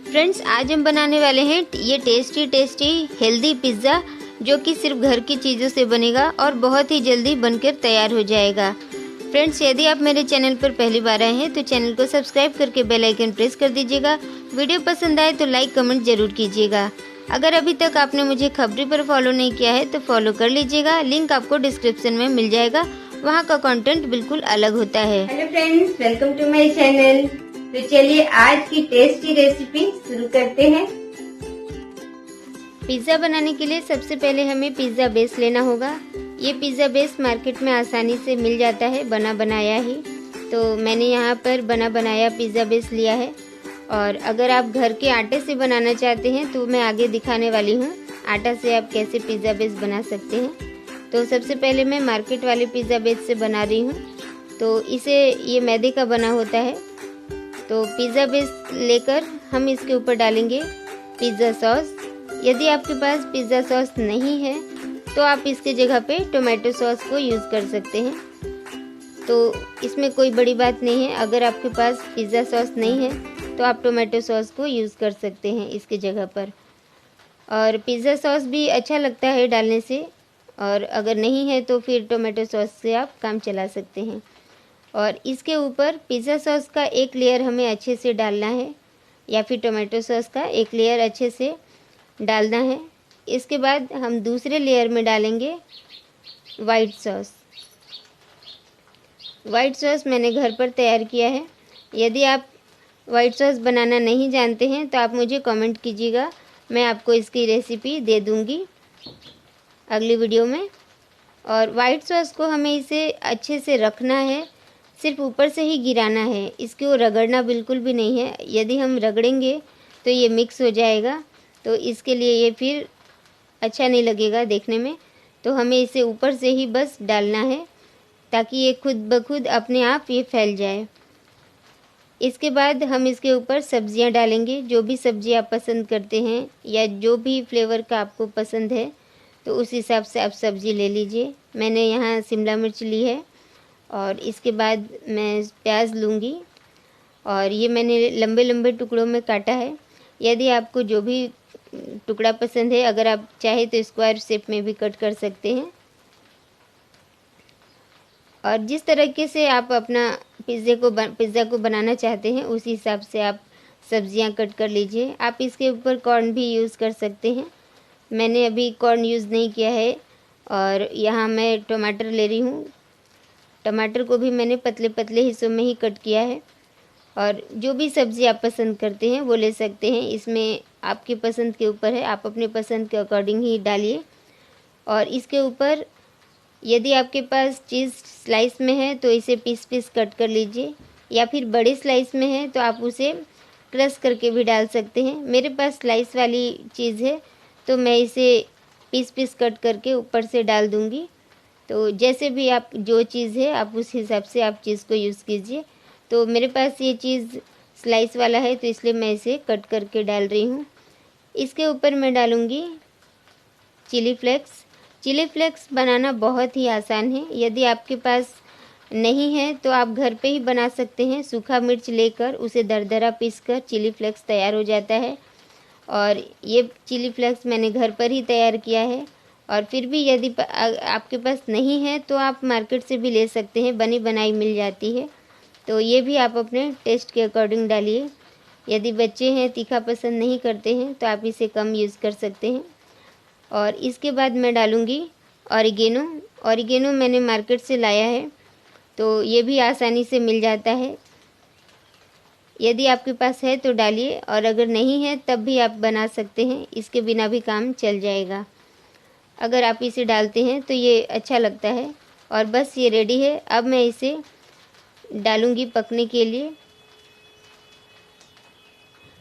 Friends, आज हम बनाने वाले हैं ये टेस्टी हेल्दी पिज़्ज़ा, जो कि सिर्फ घर की चीज़ों से बनेगा और बहुत ही जल्दी बनकर तैयार हो जाएगा। फ्रेंड्स, यदि आप मेरे चैनल पर पहली बार आए हैं तो चैनल को सब्सक्राइब करके बेल आइकन प्रेस कर दीजिएगा। वीडियो पसंद आए तो लाइक कमेंट जरूर कीजिएगा। अगर अभी तक आपने मुझे खबरी पर फॉलो नहीं किया है तो फॉलो कर लीजिएगा। लिंक आपको डिस्क्रिप्शन में मिल जाएगा, वहाँ का कंटेंट बिल्कुल अलग होता है। Hello friends, welcome to my channel. तो चलिए आज की टेस्टी रेसिपी शुरू करते हैं। पिज़्ज़ा बनाने के लिए सबसे पहले हमें पिज़्ज़ा बेस लेना होगा। ये पिज़्ज़ा बेस मार्केट में आसानी से मिल जाता है, बना बनाया ही। तो मैंने यहाँ पर बना बनाया पिज़्ज़ा बेस लिया है। और अगर आप घर के आटे से बनाना चाहते हैं तो मैं आगे दिखाने वाली हूँ आटा से आप कैसे पिज़्ज़ा बेस बना सकते हैं। तो सबसे पहले मैं मार्केट वाले पिज़्ज़ा बेस से बना रही हूँ। तो ये मैदे का बना होता है। तो पिज़्ज़ा बेस लेकर हम इसके ऊपर डालेंगे पिज़्ज़ा सॉस। यदि आपके पास पिज़्ज़ा सॉस नहीं है तो आप इसके जगह पे टोमेटो सॉस को यूज़ कर सकते हैं। तो इसमें कोई बड़ी बात नहीं है, अगर आपके पास पिज़्ज़ा सॉस नहीं है तो आप टोमेटो सॉस को यूज़ कर सकते हैं इसके जगह पर। और पिज़्ज़ा सॉस भी अच्छा लगता है डालने से, और अगर नहीं है तो फिर टोमेटो सॉस से आप काम चला सकते हैं। और इसके ऊपर पिज़्ज़ा सॉस का एक लेयर हमें अच्छे से डालना है, या फिर टोमेटो सॉस का एक लेयर अच्छे से डालना है। इसके बाद हम दूसरे लेयर में डालेंगे वाइट सॉस। वाइट सॉस मैंने घर पर तैयार किया है। यदि आप वाइट सॉस बनाना नहीं जानते हैं तो आप मुझे कमेंट कीजिएगा, मैं आपको इसकी रेसिपी दे दूँगी अगली वीडियो में। और वाइट सॉस को हमें इसे अच्छे से रखना है, सिर्फ ऊपर से ही गिराना है, इसको रगड़ना बिल्कुल भी नहीं है। यदि हम रगड़ेंगे तो ये मिक्स हो जाएगा, तो इसके लिए ये फिर अच्छा नहीं लगेगा देखने में। तो हमें इसे ऊपर से ही बस डालना है ताकि ये खुद ब खुद अपने आप ये फैल जाए। इसके बाद हम इसके ऊपर सब्जियां डालेंगे, जो भी सब्ज़ी आप पसंद करते हैं या जो भी फ्लेवर का आपको पसंद है तो उस हिसाब से आप सब्ज़ी ले लीजिए। मैंने यहाँ शिमला मिर्च ली है, और इसके बाद मैं प्याज लूँगी, और ये मैंने लंबे लंबे टुकड़ों में काटा है। यदि आपको जो भी टुकड़ा पसंद है, अगर आप चाहे तो स्क्वायर शेप में भी कट कर सकते हैं। और जिस तरीके से आप अपना पिज़्ज़ा को बनाना चाहते हैं उसी हिसाब से आप सब्जियां कट कर लीजिए। आप इसके ऊपर कॉर्न भी यूज़ कर सकते हैं। मैंने अभी कॉर्न यूज़ नहीं किया है। और यहाँ मैं टमाटर ले रही हूँ। टमाटर को भी मैंने पतले पतले हिस्सों में ही कट किया है। और जो भी सब्ज़ी आप पसंद करते हैं वो ले सकते हैं, इसमें आपकी पसंद के ऊपर है, आप अपने पसंद के अकॉर्डिंग ही डालिए। और इसके ऊपर यदि आपके पास चीज़ स्लाइस में है तो इसे पीस पीस कट कर लीजिए, या फिर बड़े स्लाइस में है तो आप उसे क्रश करके भी डाल सकते हैं। मेरे पास स्लाइस वाली चीज़ है तो मैं इसे पीस पीस कट करके ऊपर से डाल दूँगी। तो जैसे भी आप जो चीज़ है आप उस हिसाब से आप चीज़ को यूज़ कीजिए। तो मेरे पास ये चीज़ स्लाइस वाला है तो इसलिए मैं इसे कट करके डाल रही हूँ। इसके ऊपर मैं डालूँगी चिली फ्लेक्स। चिली फ्लेक्स बनाना बहुत ही आसान है। यदि आपके पास नहीं है तो आप घर पे ही बना सकते हैं। सूखा मिर्च लेकर उसे दरदरा पीसकर चिली फ्लेक्स तैयार हो जाता है। और ये चिली फ्लेक्स मैंने घर पर ही तैयार किया है। और फिर भी यदि आपके पास नहीं है तो आप मार्केट से भी ले सकते हैं, बनी बनाई मिल जाती है। तो ये भी आप अपने टेस्ट के अकॉर्डिंग डालिए। यदि बच्चे हैं तीखा पसंद नहीं करते हैं तो आप इसे कम यूज़ कर सकते हैं। और इसके बाद मैं डालूँगी ऑरिगेनो। ऑरिगेनो मैंने मार्केट से लाया है, तो ये भी आसानी से मिल जाता है। यदि आपके पास है तो डालिए, और अगर नहीं है तब भी आप बना सकते हैं, इसके बिना भी काम चल जाएगा। अगर आप इसे डालते हैं तो ये अच्छा लगता है। और बस ये रेडी है। अब मैं इसे डालूँगी पकने के लिए।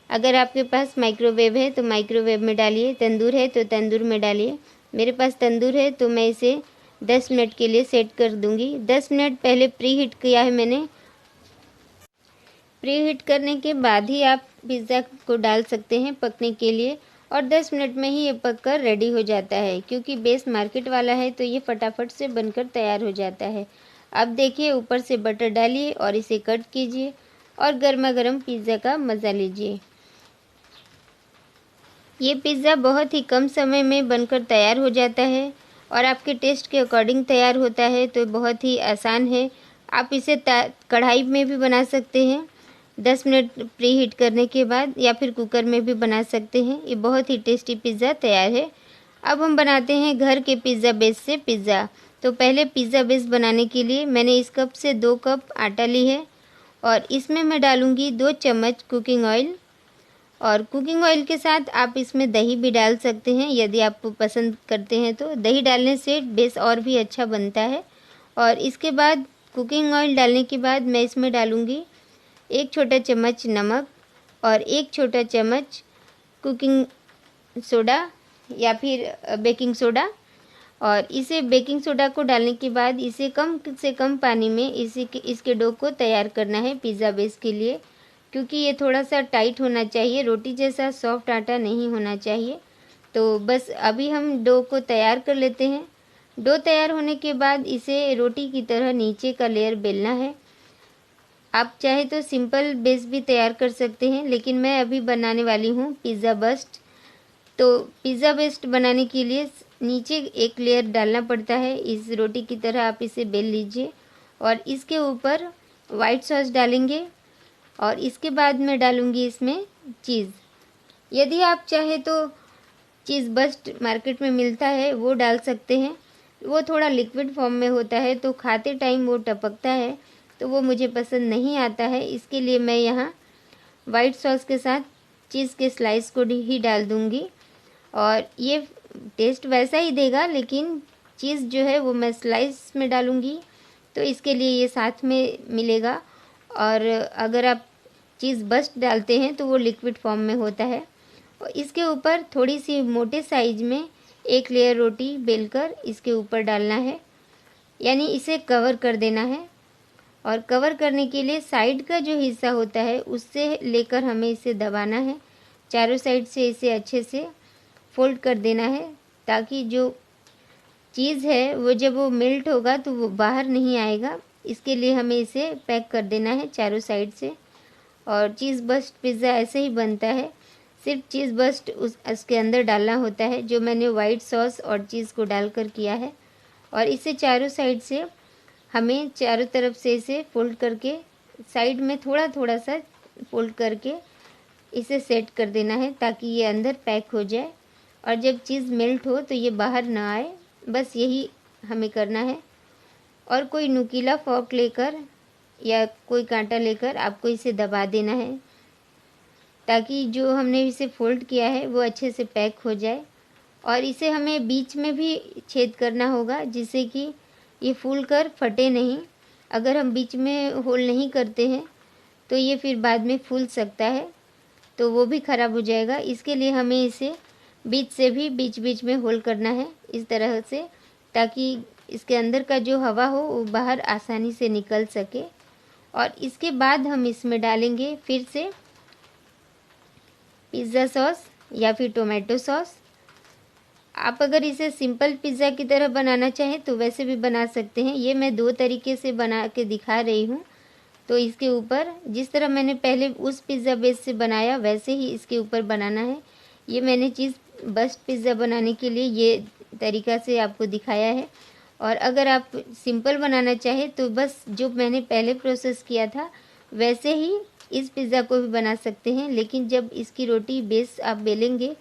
अगर आपके पास माइक्रोवेव है तो माइक्रोवेव में डालिए, तंदूर है तो तंदूर में डालिए। मेरे पास तंदूर है तो मैं इसे 10 मिनट के लिए सेट कर दूंगी। 10 मिनट पहले प्री हीट किया है मैंने। प्री हीट करने के बाद ही आप पिज़्ज़ा को डाल सकते हैं पकने के लिए, और 10 मिनट में ही ये पक कर रेडी हो जाता है। क्योंकि बेस मार्केट वाला है तो ये फटाफट से बनकर तैयार हो जाता है। अब देखिए, ऊपर से बटर डालिए और इसे कट कीजिए और गर्मा गर्म पिज़्ज़ा का मज़ा लीजिए। ये पिज़्ज़ा बहुत ही कम समय में बनकर तैयार हो जाता है और आपके टेस्ट के अकॉर्डिंग तैयार होता है, तो बहुत ही आसान है। आप इसे कढ़ाई में भी बना सकते हैं 10 मिनट प्री हीट करने के बाद, या फिर कुकर में भी बना सकते हैं। ये बहुत ही टेस्टी पिज़्ज़ा तैयार है। अब हम बनाते हैं घर के पिज़्ज़ा बेस से पिज़्ज़ा। तो पहले पिज़्ज़ा बेस बनाने के लिए मैंने इस कप से 2 कप आटा ली है और इसमें मैं डालूँगी 2 चम्मच कुकिंग ऑयल। और कुकिंग ऑयल के साथ आप इसमें दही भी डाल सकते हैं, यदि आप पसंद करते हैं तो। दही डालने से बेस और भी अच्छा बनता है। और इसके बाद कुकिंग ऑयल डालने के बाद मैं इसमें डालूँगी 1 छोटा चम्मच नमक और 1 छोटा चम्मच कुकिंग सोडा या फिर बेकिंग सोडा। और इसे बेकिंग सोडा को डालने के बाद इसे कम से कम पानी में इसके डो को तैयार करना है पिज़्ज़ा बेस के लिए, क्योंकि ये थोड़ा सा टाइट होना चाहिए, रोटी जैसा सॉफ्ट आटा नहीं होना चाहिए। तो बस अभी हम डो को तैयार कर लेते हैं। डो तैयार होने के बाद इसे रोटी की तरह नीचे का लेयर बेलना है। आप चाहे तो सिंपल बेस भी तैयार कर सकते हैं, लेकिन मैं अभी बनाने वाली हूँ पिज़्ज़ा बस्ट। तो पिज़्ज़ा बेस्ट बनाने के लिए नीचे एक लेयर डालना पड़ता है, इस रोटी की तरह आप इसे बेल लीजिए और इसके ऊपर वाइट सॉस डालेंगे और इसके बाद मैं डालूँगी इसमें चीज़। यदि आप चाहे तो चीज़ बस्ट मार्केट में मिलता है वो डाल सकते हैं। वो थोड़ा लिक्विड फॉर्म में होता है तो खाते टाइम वो टपकता है, तो वो मुझे पसंद नहीं आता है। इसके लिए मैं यहाँ वाइट सॉस के साथ चीज़ के स्लाइस को ही डाल दूँगी और ये टेस्ट वैसा ही देगा, लेकिन चीज़ जो है वो मैं स्लाइस में डालूँगी तो इसके लिए ये साथ में मिलेगा। और अगर आप चीज़ बस्ट डालते हैं तो वो लिक्विड फॉर्म में होता है। और इसके ऊपर थोड़ी सी मोटे साइज में एक लेयर रोटी बेलकर इसके ऊपर डालना है, यानी इसे कवर कर देना है। और कवर करने के लिए साइड का जो हिस्सा होता है उससे लेकर हमें इसे दबाना है, चारों साइड से इसे अच्छे से फोल्ड कर देना है, ताकि जो चीज़ है वो जब वो मेल्ट होगा तो वो बाहर नहीं आएगा। इसके लिए हमें इसे पैक कर देना है चारों साइड से। और चीज़ बस्ट पिज़्ज़ा ऐसे ही बनता है, सिर्फ चीज़ बस्ट उसके अंदर डालना होता है, जो मैंने वाइट सॉस और चीज़ को डालकर किया है। और इसे चारों साइड से हमें चारों तरफ से इसे फोल्ड करके साइड में थोड़ा थोड़ा सा फोल्ड करके इसे सेट कर देना है, ताकि ये अंदर पैक हो जाए और जब चीज़ मेल्ट हो तो ये बाहर ना आए। बस यही हमें करना है। और कोई नुकीला फॉर्क लेकर या कोई कांटा लेकर आपको इसे दबा देना है, ताकि जो हमने इसे फोल्ड किया है वो अच्छे से पैक हो जाए। और इसे हमें बीच में भी छेद करना होगा, जिससे कि ये फूल कर फटे नहीं। अगर हम बीच में होल नहीं करते हैं तो ये फिर बाद में फूल सकता है, तो वो भी ख़राब हो जाएगा। इसके लिए हमें इसे बीच से भी बीच बीच में होल करना है इस तरह से, ताकि इसके अंदर का जो हवा हो वो बाहर आसानी से निकल सके। और इसके बाद हम इसमें डालेंगे फिर से पिज़्ज़ा सॉस या फिर टोमेटो सॉस। आप अगर इसे सिंपल पिज़्ज़ा की तरह बनाना चाहें तो वैसे भी बना सकते हैं। ये मैं 2 तरीके से बना के दिखा रही हूँ। तो इसके ऊपर जिस तरह मैंने पहले उस पिज़्ज़ा बेस से बनाया वैसे ही इसके ऊपर बनाना है। ये मैंने चीज़ बस्ट पिज़्ज़ा बनाने के लिए ये तरीका से आपको दिखाया है। और अगर आप सिंपल बनाना चाहें तो बस जो मैंने पहले प्रोसेस किया था वैसे ही इस पिज़्ज़ा को भी बना सकते हैं। लेकिन जब इसकी रोटी बेस आप बेलेंगे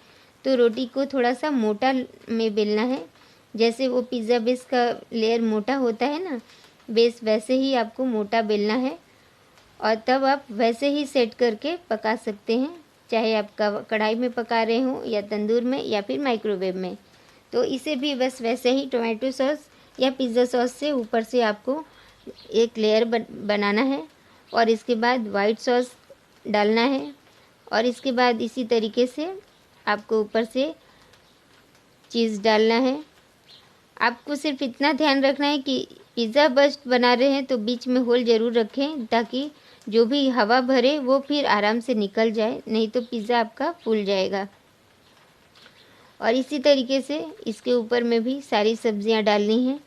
तो रोटी को थोड़ा सा मोटा में बेलना है, जैसे वो पिज़्ज़ा बेस का लेयर मोटा होता है ना बेस, वैसे ही आपको मोटा बेलना है। और तब आप वैसे ही सेट करके पका सकते हैं, चाहे आप कढ़ाई में पका रहे हों या तंदूर में या फिर माइक्रोवेव में। तो इसे भी बस वैसे ही टोमेटो सॉस या पिज़्ज़ा सॉस से ऊपर से आपको एक लेयर बनाना है और इसके बाद वाइट सॉस डालना है। और इसके बाद इसी तरीके से आपको ऊपर से चीज़ डालना है। आपको सिर्फ इतना ध्यान रखना है कि पिज़्ज़ा बस्ट बना रहे हैं तो बीच में होल ज़रूर रखें, ताकि जो भी हवा भरे वो फिर आराम से निकल जाए, नहीं तो पिज़्ज़ा आपका फूल जाएगा। और इसी तरीके से इसके ऊपर में भी सारी सब्जियां डालनी हैं।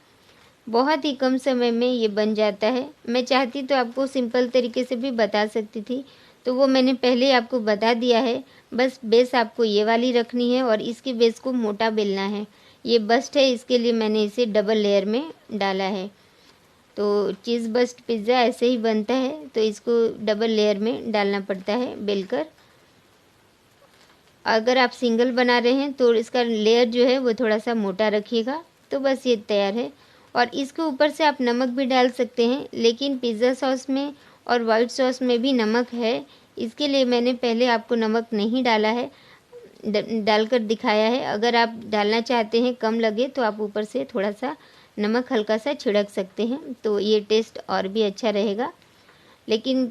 बहुत ही कम समय में ये बन जाता है। मैं चाहती तो आपको सिंपल तरीके से भी बता सकती थी, तो वो मैंने पहले आपको बता दिया है। बस बेस आपको ये वाली रखनी है और इसके बेस को मोटा बेलना है। ये बस्ट है, इसके लिए मैंने इसे डबल लेयर में डाला है। तो चीज़ बस्ट पिज़्ज़ा ऐसे ही बनता है, तो इसको डबल लेयर में डालना पड़ता है बेलकर। अगर आप सिंगल बना रहे हैं तो इसका लेयर जो है वो थोड़ा सा मोटा रखिएगा। तो बस ये तैयार है। और इसके ऊपर से आप नमक भी डाल सकते हैं, लेकिन पिज़्ज़ा सॉस में और वाइट सॉस में भी नमक है, इसके लिए मैंने पहले आपको नमक नहीं डाला है, डालकर दिखाया है। अगर आप डालना चाहते हैं कम लगे तो आप ऊपर से थोड़ा सा नमक हल्का सा छिड़क सकते हैं, तो ये टेस्ट और भी अच्छा रहेगा। लेकिन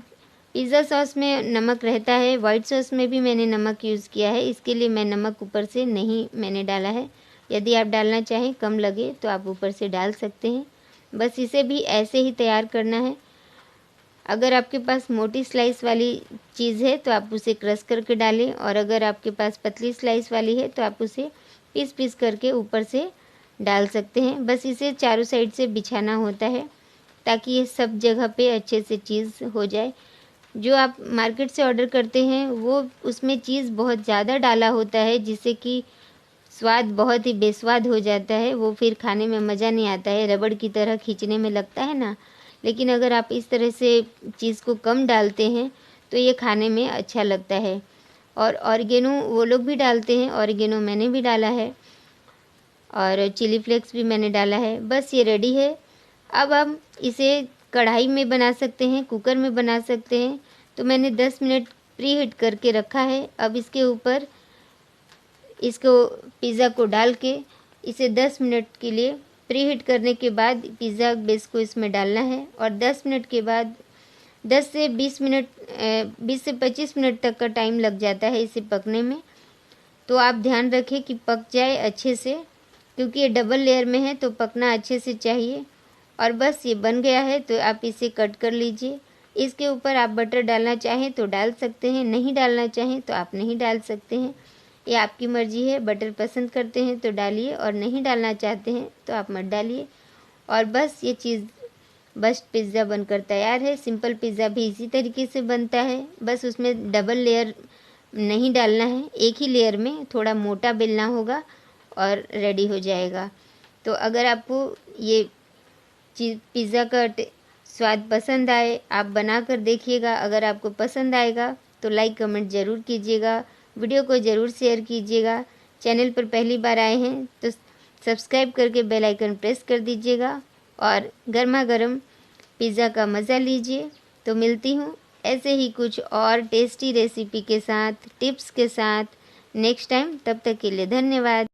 पिज़्ज़ा सॉस में नमक रहता है, वाइट सॉस में भी मैंने नमक यूज़ किया है, इसके लिए मैं नमक ऊपर से नहीं मैंने डाला है। यदि आप डालना चाहें कम लगे तो आप ऊपर से डाल सकते हैं। बस इसे भी ऐसे ही तैयार करना है। अगर आपके पास मोटी स्लाइस वाली चीज़ है तो आप उसे क्रश करके डालें, और अगर आपके पास पतली स्लाइस वाली है तो आप उसे पीस पीस करके ऊपर से डाल सकते हैं। बस इसे चारों साइड से बिछाना होता है ताकि ये सब जगह पे अच्छे से चीज़ हो जाए। जो आप मार्केट से ऑर्डर करते हैं वो उसमें चीज़ बहुत ज़्यादा डाला होता है, जिससे कि स्वाद बहुत ही बेस्वाद हो जाता है, वो फिर खाने में मज़ा नहीं आता है, रबड़ की तरह खींचने में लगता है ना। लेकिन अगर आप इस तरह से चीज़ को कम डालते हैं तो ये खाने में अच्छा लगता है। और ऑरिगेनो वो लोग भी डालते हैं, ऑरिगेनो मैंने भी डाला है, और चिली फ्लेक्स भी मैंने डाला है। बस ये रेडी है। अब हम इसे कढ़ाई में बना सकते हैं, कुकर में बना सकते हैं। तो मैंने 10 मिनट प्री हीट करके रखा है। अब इसके ऊपर इसको पिज़्ज़ा को डाल के इसे 10 मिनट के लिए प्री हीट करने के बाद पिज़्ज़ा बेस को इसमें डालना है, और 10 मिनट के बाद 10 से 20 मिनट 20 से 25 मिनट तक का टाइम लग जाता है इसे पकने में। तो आप ध्यान रखें कि पक जाए अच्छे से, क्योंकि ये डबल लेयर में है तो पकना अच्छे से चाहिए। और बस ये बन गया है, तो आप इसे कट कर लीजिए। इसके ऊपर आप बटर डालना चाहें तो डाल सकते हैं, नहीं डालना चाहें तो आप नहीं डाल सकते हैं, ये आपकी मर्ज़ी है। बटर पसंद करते हैं तो डालिए, और नहीं डालना चाहते हैं तो आप मत डालिए। और बस ये चीज़ बस पिज़्ज़ा बनकर तैयार है। सिंपल पिज़्ज़ा भी इसी तरीके से बनता है, बस उसमें डबल लेयर नहीं डालना है, एक ही लेयर में थोड़ा मोटा बेलना होगा और रेडी हो जाएगा। तो अगर आपको ये चीज़ पिज़्ज़ा का स्वाद पसंद आए, आप बना कर देखिएगा। अगर आपको पसंद आएगा तो लाइक कमेंट ज़रूर कीजिएगा, वीडियो को ज़रूर शेयर कीजिएगा। चैनल पर पहली बार आए हैं तो सब्सक्राइब करके बेल आइकन प्रेस कर दीजिएगा, और गर्मा गर्म पिज़्ज़ा का मज़ा लीजिए। तो मिलती हूँ ऐसे ही कुछ और टेस्टी रेसिपी के साथ, टिप्स के साथ नेक्स्ट टाइम। तब तक के लिए धन्यवाद।